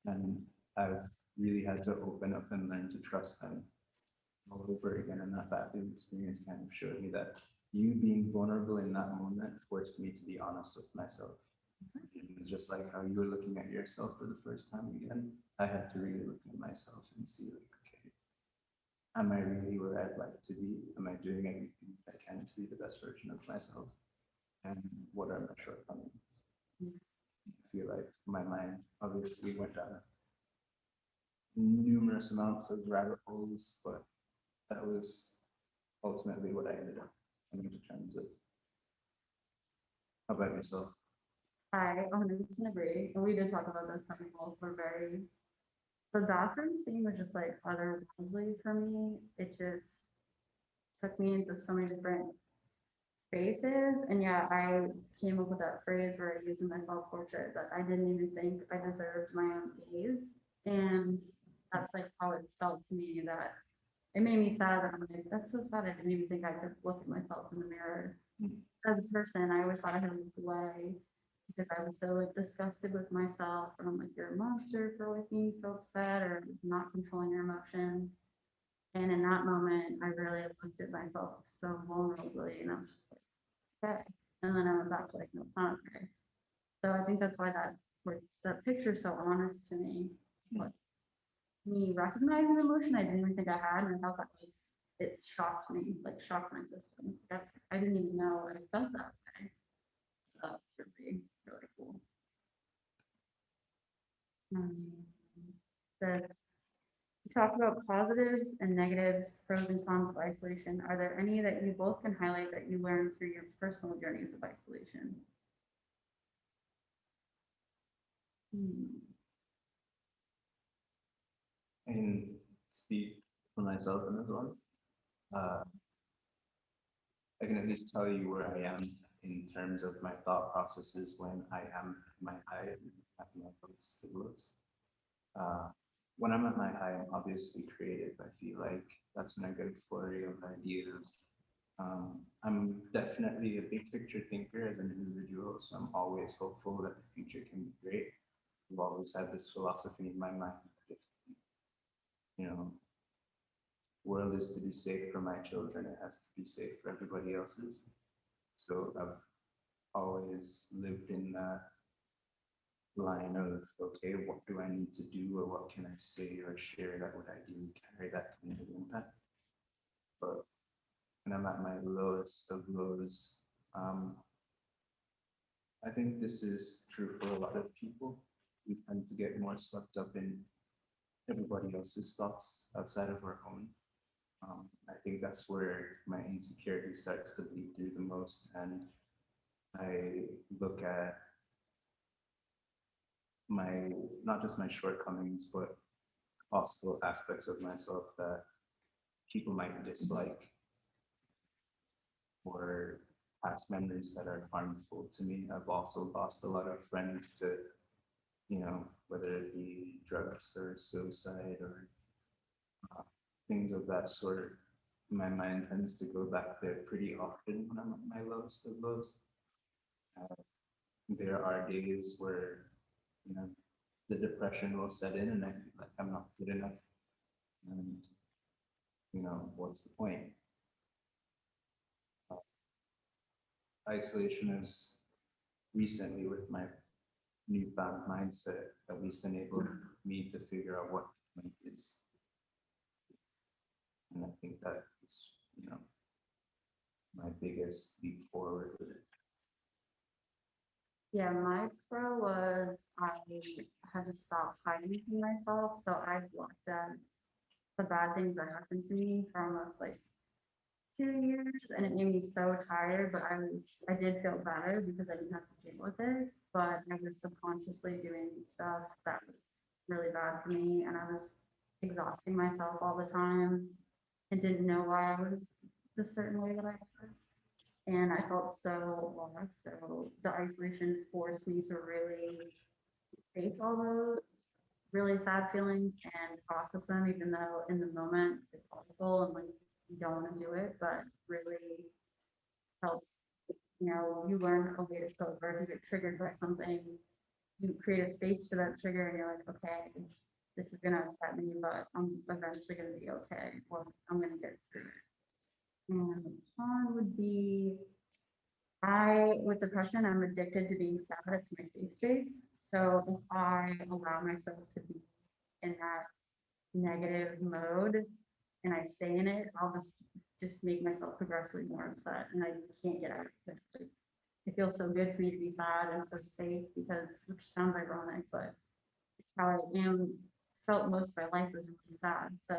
and I've really had to open up and learn to trust them all over again. And that bathroom experience kind of showed me that you being vulnerable in that moment forced me to be honest with myself. It's just like how you were looking at yourself for the first time again. I had to really look at myself and see, like, okay, am I really where I'd like to be? Am I doing everything I can to be the best version of myself? And what are my shortcomings? I feel like my mind obviously went down numerous amounts of rabbit holes, but that was ultimately what I ended up coming to terms with. How about yourself? I 100% agree. And we did talk about this, some people were very, the bathroom scene was just like otherworldly for me. It just took me into so many different spaces. And yeah, I came up with that phrase where I used in my self-portrait that I didn't even think I deserved my own gaze. And that's like how it felt to me, that it made me sad that I'm like, that's so sad. I didn't even think I could look at myself in the mirror. As a person, I always thought I had moved away because I was so like disgusted with myself. And I'm like, you're a monster for always being so upset or not controlling your emotions. And in that moment, I really looked at myself so vulnerably, and I was just like, okay. And then I was actually like, no, it's not okay. So I think that's why that picture is so honest to me. Like, me recognizing the emotion I didn't even think I had, and I felt that was, it shocked me, like shocked my system. I didn't even know I felt that way. So that's really, really cool. Um, the We talked about positives and negatives, pros and cons of isolation. Are there any that you both can highlight that you learned through your personal journeys of isolation? I can speak for myself in this one. I can at least tell you where I am in terms of my thought processes when I am at my high and at my lowest of lows. When I'm at my high, I'm obviously creative. I feel like that's when I get a flurry of ideas. I'm definitely a big picture thinker as an individual, so I'm always hopeful that the future can be great. I've always had this philosophy in my mind that if, you know, world is to be safe for my children, it has to be safe for everybody else's. So I've always lived in that line of, okay, what do I need to do, or what can I say or share that would ideally carry that community impact? But when I'm at my lowest of lows, I think this is true for a lot of people. We tend to get more swept up in everybody else's thoughts outside of our own. I think that's where my insecurity starts to bleed through the most. And I look at my, not just my shortcomings, but possible aspects of myself that people might dislike, or past memories that are harmful to me. I've also lost a lot of friends to, whether it be drugs or suicide or things of that sort. My mind tends to go back there pretty often when I'm at my lowest of lows. There are days where, the depression will set in and I feel like I'm not good enough. And, what's the point? Isolation is recently, with my newfound mindset, at least enabled me to figure out what it is. And I think that is, my biggest leap forward with it. Yeah, my pro was I had to stop hiding from myself. So I blocked out the bad things that happened to me for almost like 2 years, and it made me so tired, but I did feel better because I didn't have to deal with it. But I was subconsciously doing stuff that was really bad for me, and I was exhausting myself all the time and didn't know why I was the certain way that I was. And I felt so lost. So the isolation forced me to really face all those really sad feelings and process them, even though in the moment it's awful and like you don't want to do it, but really helps. You learn a way to cope, or if you get triggered by something, you create a space for that trigger and you're like, okay, this is gonna upset me, but I'm eventually gonna be okay, or I'm gonna get through it. And the con would be, with depression, I'm addicted to being sad. It's my safe space. So if I allow myself to be in that negative mode and I stay in it, I'll just make myself progressively more upset, and I can't get out of it. Like, it feels so good to me to be sad and so safe, because, which sounds ironic, but it's how I am felt most of my life was really sad. So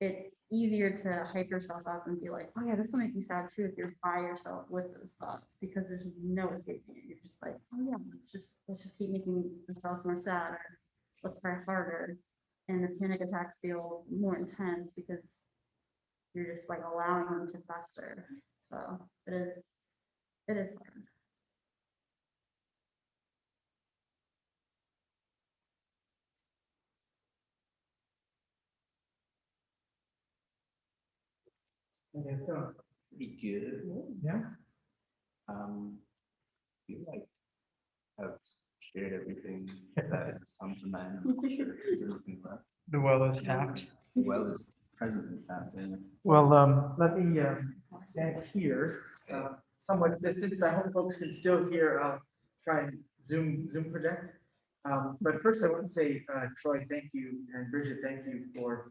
it's easier to hype yourself up and be like, oh yeah, this will make you sad too if you're by yourself with those thoughts, because there's no escaping it. You're just like, oh yeah, let's just keep making ourselves more sad, or let's try harder. And the panic attacks feel more intense because you're just like allowing them to fester. So it is hard. Pretty good. Yeah. Feel like I've shared everything that has come to mind. I'm not sure if there's anything left. The well is tapped. Well is presently tapped in. Well, let me stand here, somewhat distanced. I hope folks can still hear. I'll try and Zoom project. But first, I want to say, Troy, thank you, and Bridget, thank you for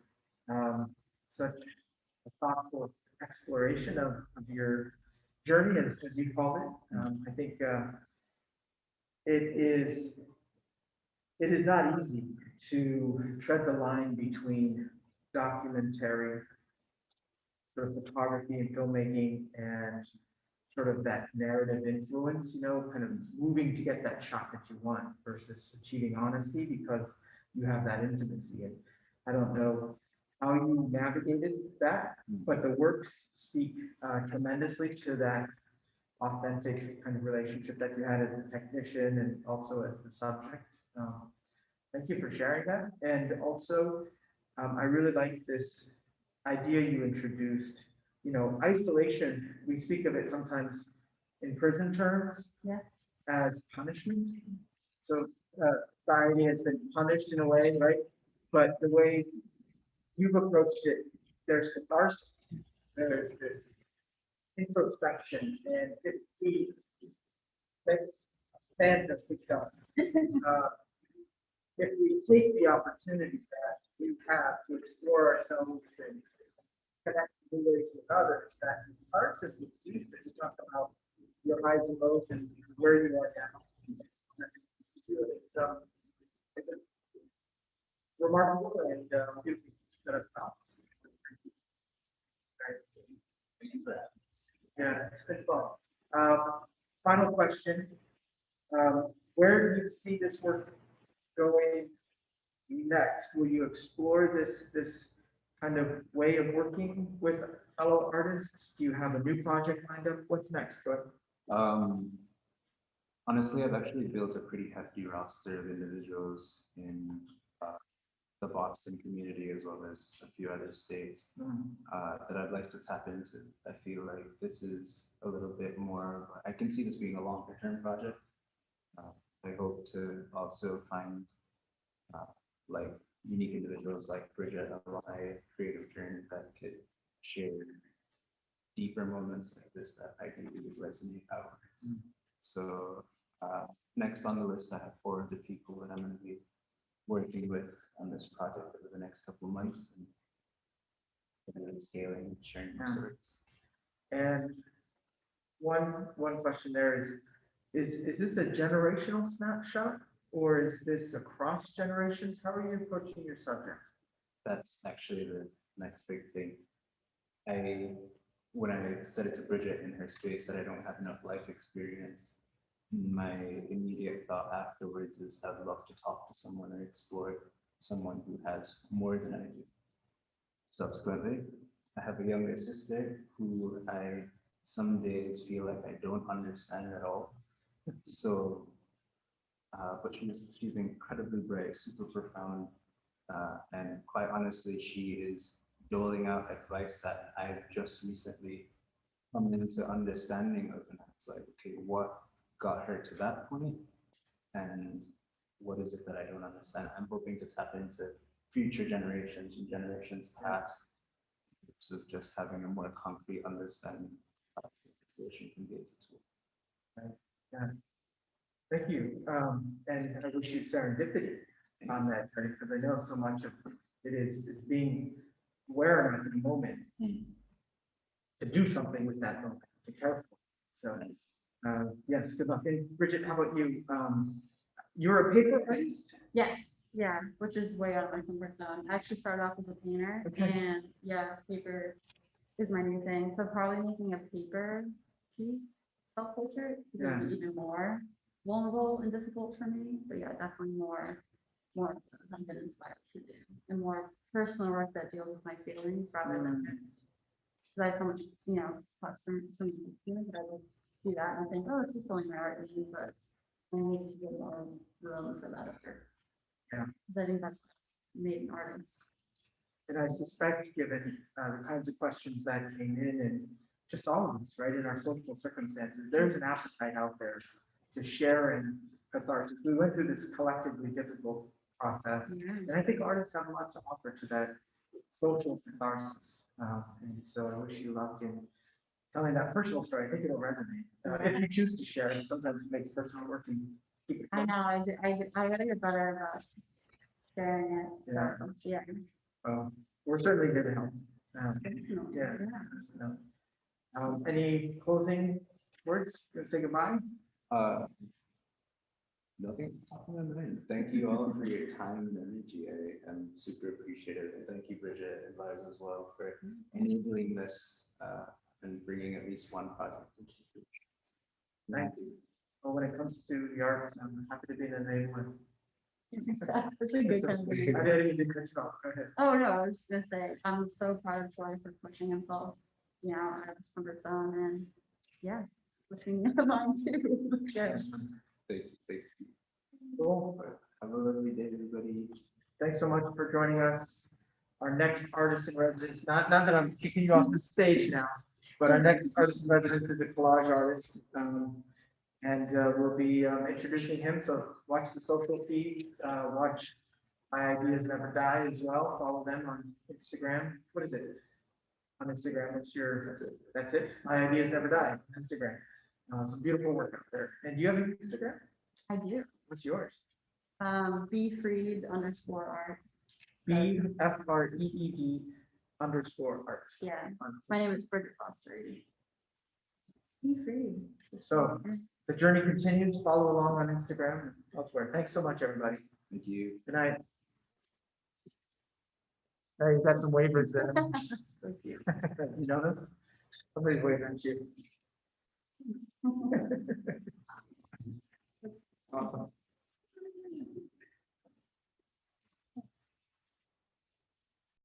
such a thoughtful exploration of your journey, as you call it. I think it is not easy to tread the line between documentary sort of photography and filmmaking and sort of that narrative influence, kind of moving to get that shot that you want versus achieving honesty because you have that intimacy. And I don't know how you navigated that, but the works speak tremendously to that authentic kind of relationship that you had as a technician and also as the subject. Thank you for sharing that. And also, I really like this idea you introduced. Isolation, we speak of it sometimes in prison terms as punishment. So society has been punished in a way, right? But the way you've approached it, there's catharsis, there's this introspection, and it's fantastic stuff. If we take the opportunity that we have to explore ourselves and connect in new ways with others, that catharsis is deep. And you talk about your highs and lows and where you are now. It's a remarkable and beautiful set of thoughts. Yeah, it's been fun. Final question. Where do you see this work going next? Will you explore this kind of way of working with fellow artists? Do you have a new project lined up? What's next, Troy? Honestly, I've actually built a pretty hefty roster of individuals in the Boston community as well as a few other states that I'd like to tap into. I feel like this is a little bit more, I can see this being a longer term project. I hope to also find like unique individuals like Bridget along my creative journey that could share deeper moments like this that I think would resonate outwards. So next on the list, I have 400 people that I'm going to be working with on this project over the next couple of months and really scaling and sharing their stories. And one question there is this a generational snapshot or is this across generations? How are you approaching your subject? That's actually the next big thing. When I said it to Bridget in her space that I don't have enough life experience, my immediate thought afterwards is I'd love to talk to someone or explore someone who has more than I do. Subsequently, I have a younger sister who I some days feel like I don't understand at all. So, but she's incredibly bright, super profound, and quite honestly, she is doling out advice that I've just recently come into understanding of, and it's like, okay, what got her to that point, and what is it that I don't understand? I'm hoping to tap into future generations and generations past, so just having a more concrete understanding of how the solution can be as a tool. Right. Yeah. Thank you. And I wish you serendipity on that, right? Because I know so much of it is being aware of the moment to do something with that moment, to care for. So, yes, good luck. And Bridget, how about you? You're a paper artist? Yes. Yeah, which is way out of my comfort zone. I actually started off as a painter Okay. and yeah, paper is my new thing. So probably making a paper piece, self-portrait is gonna be even more vulnerable and difficult for me. But yeah, definitely more I've been inspired to do and more personal work that deals with my feelings rather than just, because I have so much, plus from so many feelings that I just do that and I think, oh, it's just only my art needs, but I need to get more room for that effort. Yeah. 'Cause I think that's what made an artist. And I suspect, given the kinds of questions that came in and just all of us, right, in our social circumstances, there's an appetite out there to share in catharsis. We went through this collectively difficult process, and I think artists have a lot to offer to that social catharsis. And so I wish you luck in telling that personal story. I think it'll resonate. If you choose to share it, sometimes it makes personal work and keep it I close. know, I gotta get better about sharing it. Yeah. So, yeah. We're certainly here to help. Definitely, Yeah. So, any closing words? Gonna say goodbye? Nothing. Thank you all for your time and energy. I'm super appreciative, and thank you, Bridget and Lars as well, for enabling this and bringing at least one project into fruition. Thank you. Well, when it comes to the arts, I'm happy to be an enabler. That's a good kind of thing. I didn't even cut you off. Go ahead. Oh, no, I was just gonna say, I'm so proud of Troy for pushing himself, out of his comfort zone and, yeah, pushing mine too. Yeah. Thank you. Cool. Have a lovely day, everybody. Thanks so much for joining us. Our next artist in residence, not that I'm kicking you off the stage now, but our next artist in residence is a collage artist. And we'll be introducing him. So watch the social feed, watch My Ideas Never Die as well. Follow them on Instagram. What is it? On Instagram, that's it. My Ideas Never Die on Instagram. Some beautiful work out there. And do you have an Instagram? I do. What's yours? _art. BFREED _art. Yeah, my name is Bridget Foster Reed. Be free. So the journey continues. Follow along on Instagram and elsewhere. Thanks so much, everybody. Thank you. Good night. Hey, you got some waivers there. Thank you. You know them? Somebody's waving at you. Awesome.